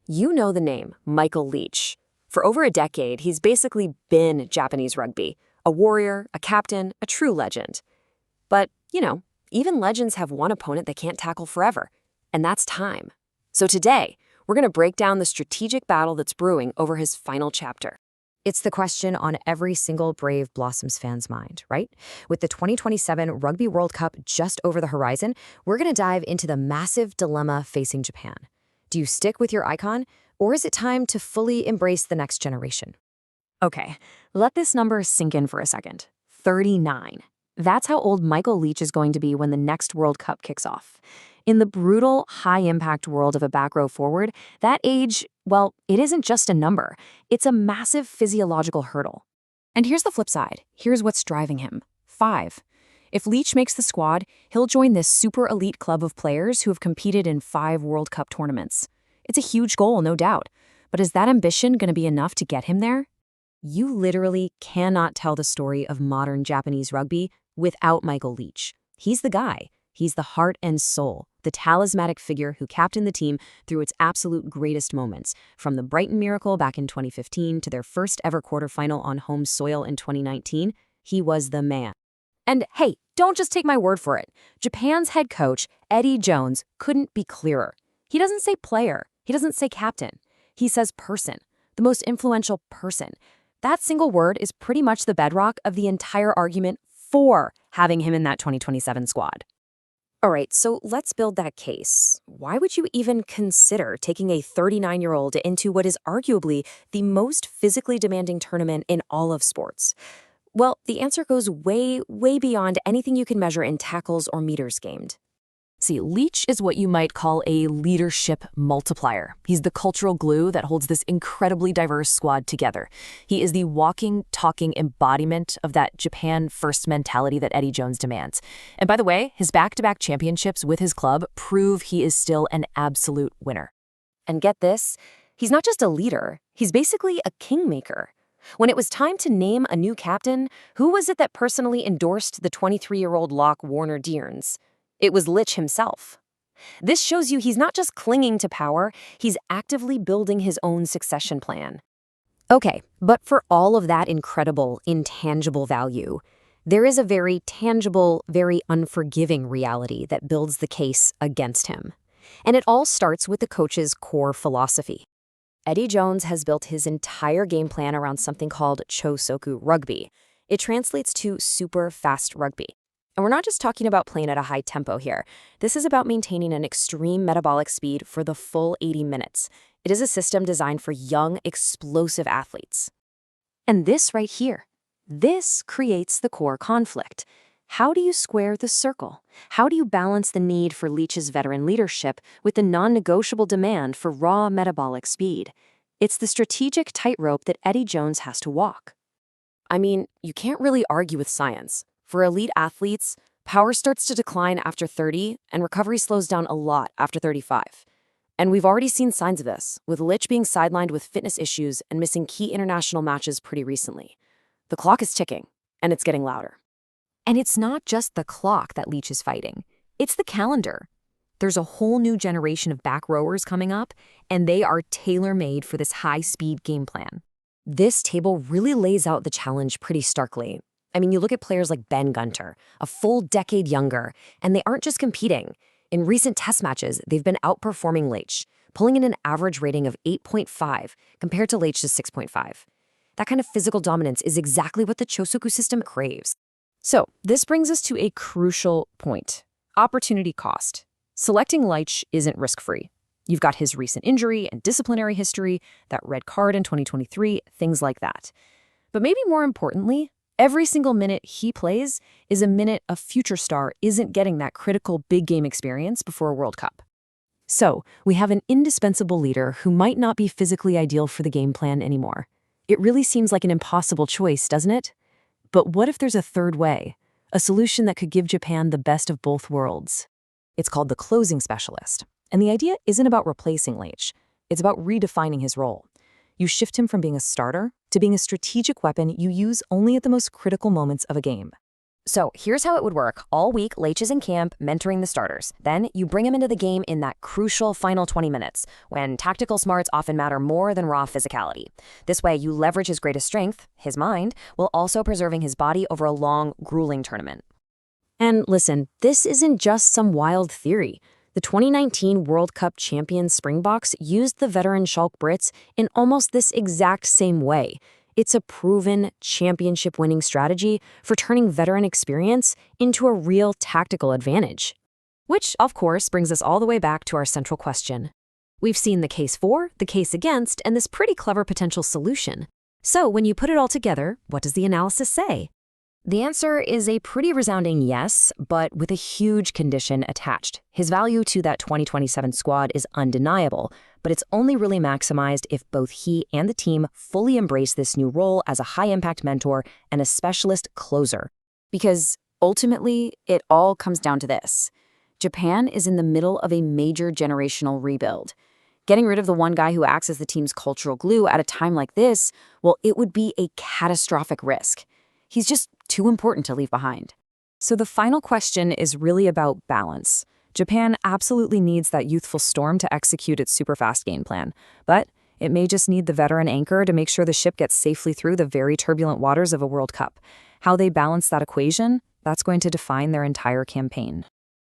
You know the name, Michael Leitch. For over a decade, he's basically been Japanese rugby, a warrior, a captain, a true legend. But, even legends have one opponent they can't tackle forever, and that's time. So today, we're going to break down the strategic battle that's brewing over his final chapter. It's the question on every single Brave Blossoms fan's mind, right? With the 2027 Rugby World Cup just over the horizon, we're going to dive into the massive dilemma facing Japan. Do you stick with your icon, or is it time to fully embrace the next generation? Okay, let this number sink in for a second. 39. That's how old Michael Leitch is going to be when the next World Cup kicks off. In the brutal, high-impact world of a back row forward, that age, well, it isn't just a number. It's a massive physiological hurdle. And here's the flip side. Here's what's driving him. 5. If Leitch makes the squad, he'll join this super elite club of players who have competed in 5 World Cup tournaments. It's a huge goal, no doubt. But is that ambition going to be enough to get him there? You literally cannot tell the story of modern Japanese rugby without Michael Leitch. He's the guy. He's the heart and soul, the talismanic figure who captained the team through its absolute greatest moments, from the Brighton miracle back in 2015 to their first ever quarterfinal on home soil in 2019. He was the man. And hey, don't just take my word for it. Japan's head coach, Eddie Jones, couldn't be clearer. He doesn't say player. He doesn't say captain. He says person, the most influential person. That single word is pretty much the bedrock of the entire argument for having him in that 2027 squad. All right, so let's build that case. Why would you even consider taking a 39-year-old into what is arguably the most physically demanding tournament in all of sports? Well, the answer goes way, way beyond anything you can measure in tackles or meters gamed. See, Leitch is what you might call a leadership multiplier. He's the cultural glue that holds this incredibly diverse squad together. He is the walking, talking embodiment of that Japan-first mentality that Eddie Jones demands. And by the way, his back-to-back championships with his club prove he is still an absolute winner. And get this, he's not just a leader, he's basically a kingmaker. When it was time to name a new captain, who was it that personally endorsed the 23-year-old lock Warner Dearns? It was Leitch himself. This shows you he's not just clinging to power, he's actively building his own succession plan. Okay, but for all of that incredible, intangible value, there is a very tangible, very unforgiving reality that builds the case against him. And it all starts with the coach's core philosophy. Eddie Jones has built his entire game plan around something called Chosoku rugby. It translates to super fast rugby. And we're not just talking about playing at a high tempo here. This is about maintaining an extreme metabolic speed for the full 80 minutes. It is a system designed for young, explosive athletes. And this right here, this creates the core conflict. How do you square the circle? How do you balance the need for Leitch's veteran leadership with the non-negotiable demand for raw metabolic speed? It's the strategic tightrope that Eddie Jones has to walk. I mean, you can't really argue with science. For elite athletes, power starts to decline after 30, and recovery slows down a lot after 35. And we've already seen signs of this, with Leitch being sidelined with fitness issues and missing key international matches pretty recently. The clock is ticking, and it's getting louder. And it's not just the clock that Leitch is fighting. It's the calendar. There's a whole new generation of back rowers coming up, and they are tailor-made for this high-speed game plan. This table really lays out the challenge pretty starkly. I mean, you look at players like Ben Gunter, a full decade younger, and they aren't just competing. In recent test matches, they've been outperforming Leitch, pulling in an average rating of 8.5 compared to Leitch's 6.5. That kind of physical dominance is exactly what the Chosoku system craves. So, this brings us to a crucial point. Opportunity cost. Selecting Leitch isn't risk-free. You've got his recent injury and disciplinary history, that red card in 2023, things like that. But maybe more importantly, every single minute he plays is a minute a future star isn't getting that critical big game experience before a World Cup. So, we have an indispensable leader who might not be physically ideal for the game plan anymore. It really seems like an impossible choice, doesn't it? But what if there's a third way? A solution that could give Japan the best of both worlds? It's called the closing specialist. And the idea isn't about replacing Leitch. It's about redefining his role. You shift him from being a starter to being a strategic weapon you use only at the most critical moments of a game. So here's how it would work. All week, Leitch is in camp mentoring the starters. Then you bring him into the game in that crucial final 20 minutes, when tactical smarts often matter more than raw physicality. This way, you leverage his greatest strength, his mind, while also preserving his body over a long, grueling tournament. And listen, this isn't just some wild theory. The 2019 World Cup champion Springboks used the veteran Schalke Brits in almost this exact same way. It's a proven, championship-winning strategy for turning veteran experience into a real tactical advantage. Which, of course, brings us all the way back to our central question. We've seen the case for, the case against, and this pretty clever potential solution. So when you put it all together, what does the analysis say? The answer is a pretty resounding yes, but with a huge condition attached. His value to that 2027 squad is undeniable, but it's only really maximized if both he and the team fully embrace this new role as a high-impact mentor and a specialist closer. Because ultimately, it all comes down to this. Japan is in the middle of a major generational rebuild. Getting rid of the one guy who acts as the team's cultural glue at a time like this, well, it would be a catastrophic risk. He's just too important to leave behind. So the final question is really about balance. Japan absolutely needs that youthful storm to execute its super-fast game plan, but it may just need the veteran anchor to make sure the ship gets safely through the very turbulent waters of a World Cup. How they balance that equation, that's going to define their entire campaign.